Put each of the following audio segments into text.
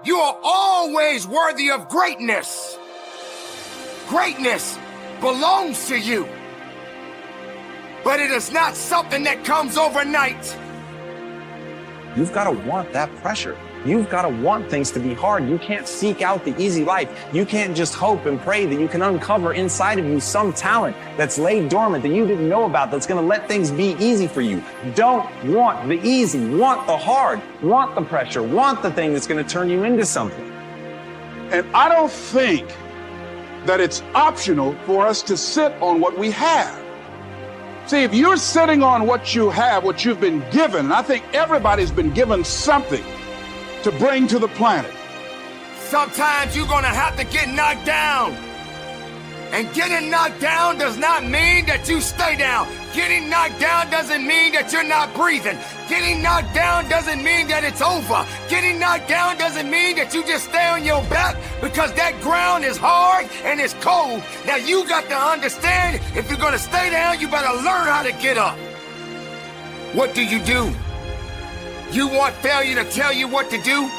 You are always worthy of greatness. Greatness belongs to you. But it is not something that comes overnight. You've got to want that pressure. You've got to want things to be hard. You can't seek out the easy life. You can't just hope and pray that you can uncover inside of you some talent that's laid dormant that you didn't know about that's going to let things be easy for you. Don't want the easy. Want the hard. Want the pressure. Want the thing that's going to turn you into something. And I don't think that it's optional for us to sit on what we have. See, if you're sitting on what you have, what you've been given, and I think everybody's been given something to bring to the planet. Sometimes you're gonna have to get knocked down. And getting knocked down does not mean that you stay down. Getting knocked down doesn't mean that you're not breathing. Getting knocked down doesn't mean that it's over. Getting knocked down doesn't mean that you just stay on your back because that ground is hard and it's cold. Now you got to understand, if you're gonna stay down, you better learn how to get up. What do? You want failure to tell you what to do?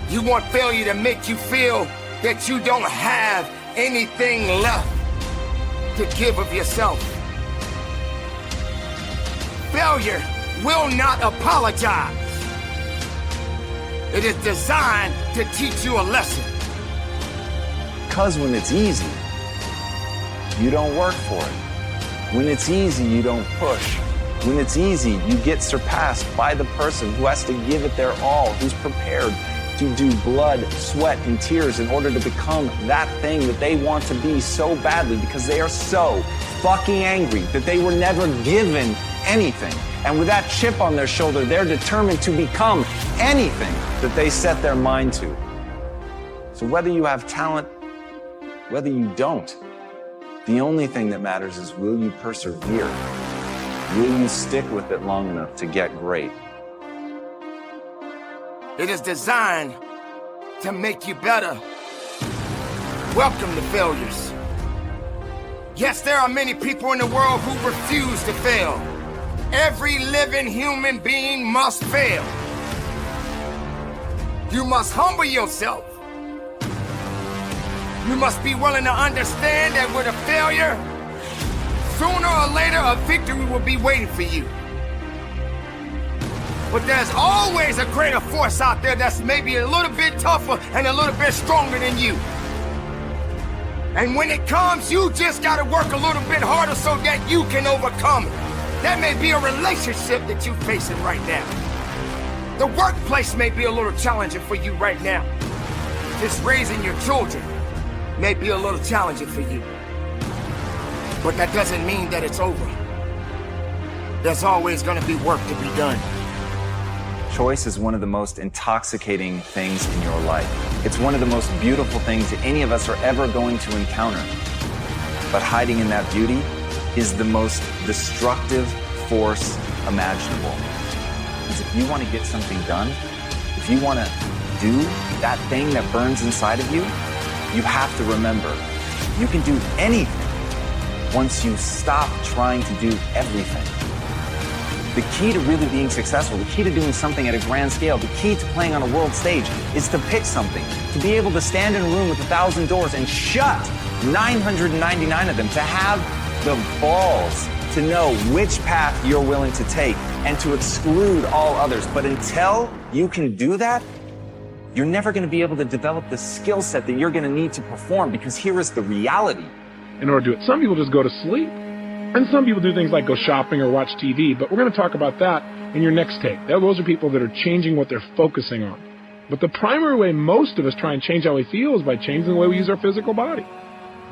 You want failure to make you feel that you don't have anything left to give of yourself. Failure will not apologize. It is designed to teach you a lesson. Because when it's easy, you don't work for it. When it's easy, you don't push. When it's easy, you get surpassed by the person who has to give it their all, who's prepared to do blood, sweat, and tears in order to become that thing that they want to be so badly because they are so fucking angry that they were never given anything. And with that chip on their shoulder, they're determined to become anything that they set their mind to. So whether you have talent, whether you don't, the only thing that matters is, will you persevere? Will you stick with it long enough to get great? It is designed to make you better. Welcome to failures. Yes, there are many people in the world who refuse to fail. Every living human being must fail. You must humble yourself. You must be willing to understand that with a failure, sooner or later, a victory will be waiting for you. But there's always a greater force out there that's maybe a little bit tougher and a little bit stronger than you. And when it comes, you just gotta work a little bit harder so that you can overcome it. That may be a relationship that you're facing right now. The workplace may be a little challenging for you right now. Just raising your children may be a little challenging for you. But that doesn't mean that it's over. There's always gonna be work to be done. Choice is one of the most intoxicating things in your life. It's one of the most beautiful things that any of us are ever going to encounter. But hiding in that beauty is the most destructive force imaginable. Because if you want to get something done, if you want to do that thing that burns inside of you, you have to remember, you can do anything once you stop trying to do everything. The key to really being successful, the key to doing something at a grand scale, the key to playing on a world stage is to pick something, to be able to stand in a room with 1,000 doors and shut 999 of them, to have the balls to know which path you're willing to take and to exclude all others. But until you can do that, you're never going to be able to develop the skill set that you're going to need to perform, because here is the reality. In order to do it, some people just go to sleep. And some people do things like go shopping or watch TV, but we're going to talk about that in your next take. Those are people that are changing what they're focusing on. But the primary way most of us try and change how we feel is by changing the way we use our physical body.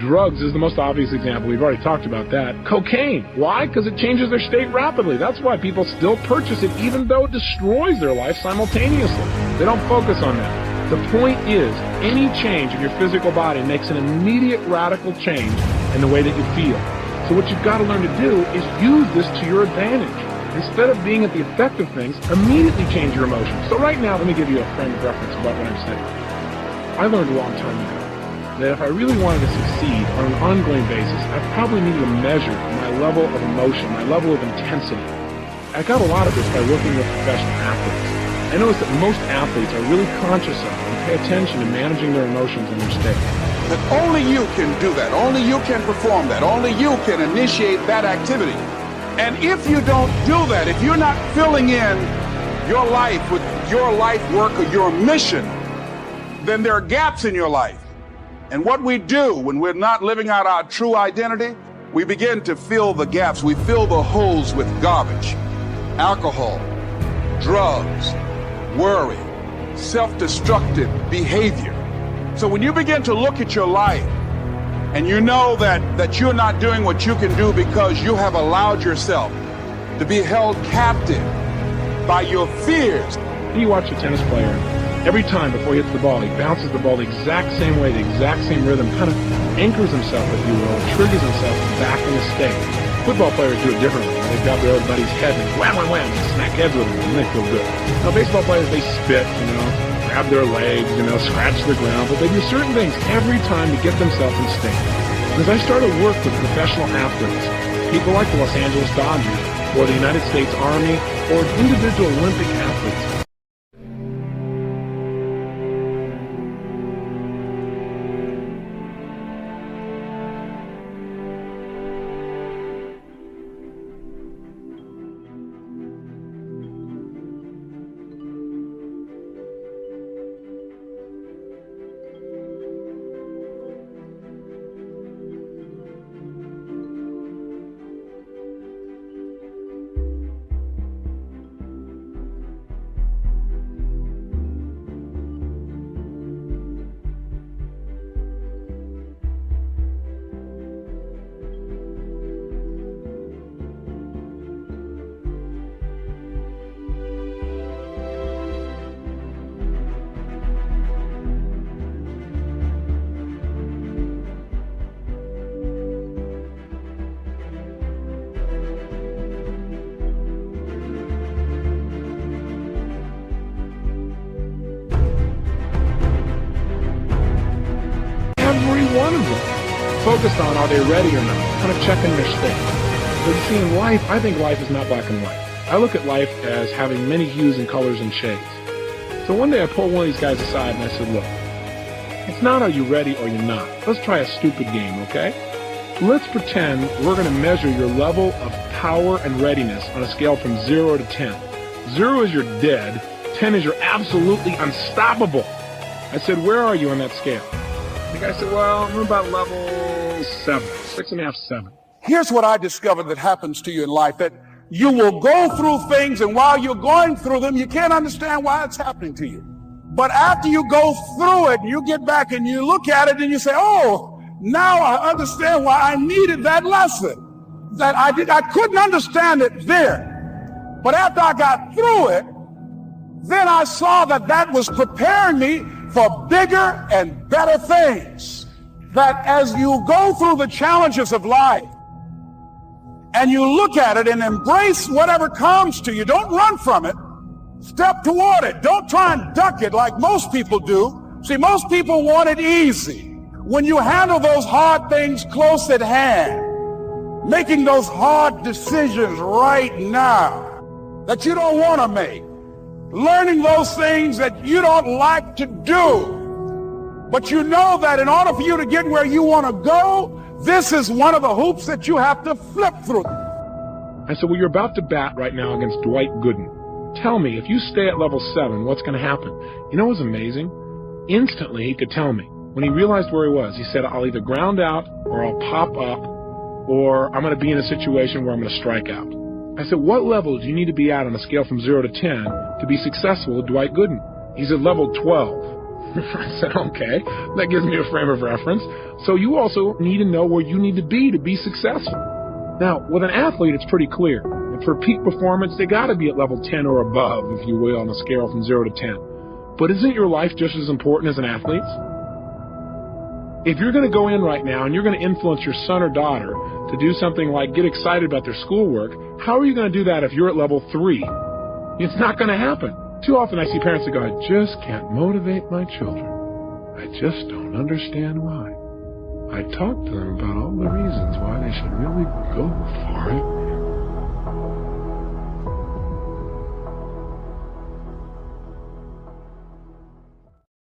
Drugs is the most obvious example. We've already talked about that. Cocaine. Why? Because it changes their state rapidly. That's why people still purchase it, even though it destroys their life simultaneously. They don't focus on that. The point is, any change in your physical body makes an immediate radical change in the way that you feel. So what you've got to learn to do is use this to your advantage. Instead of being at the effect of things, immediately change your emotions. So right now, let me give you a frame of reference about what I'm saying. I learned a long time ago that if I really wanted to succeed on an ongoing basis, I probably needed to measure my level of emotion, my level of intensity. I got a lot of this by working with professional athletes. I notice that most athletes are really conscious of and pay attention to managing their emotions and their state. That only you can do that. Only you can perform that. Only you can initiate that activity. And if you don't do that, if you're not filling in your life with your life work or your mission, then there are gaps in your life. And what we do when we're not living out our true identity, we begin to fill the gaps. We fill the holes with garbage, alcohol, drugs, worry, self-destructive behavior. So when you begin to look at your life and you know that you're not doing what you can do because you have allowed yourself to be held captive by your fears. You watch a tennis player, every time before he hits the ball, he bounces the ball the exact same way, the exact same rhythm, kind of anchors himself, if you will, triggers himself back in the state. Football players do it differently. They grab their other buddy's head and wham, wham, wham, and smack heads with them, and they feel good. Now, baseball players, they spit, grab their legs, scratch the ground, but they do certain things every time to get themselves in state. As I started to work with professional athletes, people like the Los Angeles Dodgers, or the United States Army, or individual Olympic athletes, every one of them focused on are they ready or not, kind of checking their state. But you see, in life, I think life is not black and white. I look at life as having many hues and colors and shades. So one day I pulled one of these guys aside and I said, look, it's not are you ready or you're not. Let's try a stupid game, okay? Let's pretend we're going to measure your level of power and readiness on a scale from 0 to 10. 0 is you're dead, 10 is you're absolutely unstoppable. I said, where are you on that scale? The guy said, well, I'm about level 7, 6.5, 7. Here's what I discovered that happens to you in life, that you will go through things, and while you're going through them, you can't understand why it's happening to you. But after you go through it, you get back and you look at it and you say, oh, now I understand why I needed that lesson. That I couldn't understand it then. But after I got through it, then I saw that that was preparing me for bigger and better things. That as you go through the challenges of life and you look at it and embrace whatever comes to you, don't run from it. Step toward it. Don't try and duck it like most people do. See, most people want it easy. When you handle those hard things close at hand, making those hard decisions right now that you don't want to make, learning those things that you don't like to do, but you know that in order for you to get where you want to go, this is one of the hoops that you have to flip through. I said, well, you're about to bat right now against Dwight Gooden. Tell me, if you stay at level 7, what's going to happen? You know what was amazing? Instantly, he could tell me. When he realized where he was, he said, I'll either ground out, or I'll pop up, or I'm going to be in a situation where I'm going to strike out. I said, what level do you need to be at on a scale from 0 to 10 to be successful with Dwight Gooden? He's at level 12. I said, okay, that gives me a frame of reference. So you also need to know where you need to be successful. Now, with an athlete, it's pretty clear. For peak performance, they got to be at level 10 or above, if you will, on a scale from 0 to 10. But isn't your life just as important as an athlete's? If you're going to go in right now and you're going to influence your son or daughter to do something like get excited about their schoolwork, how are you going to do that if you're at level 3? It's not going to happen. Too often I see parents that go, I just can't motivate my children. I just don't understand why. I talk to them about all the reasons why they should really go for it.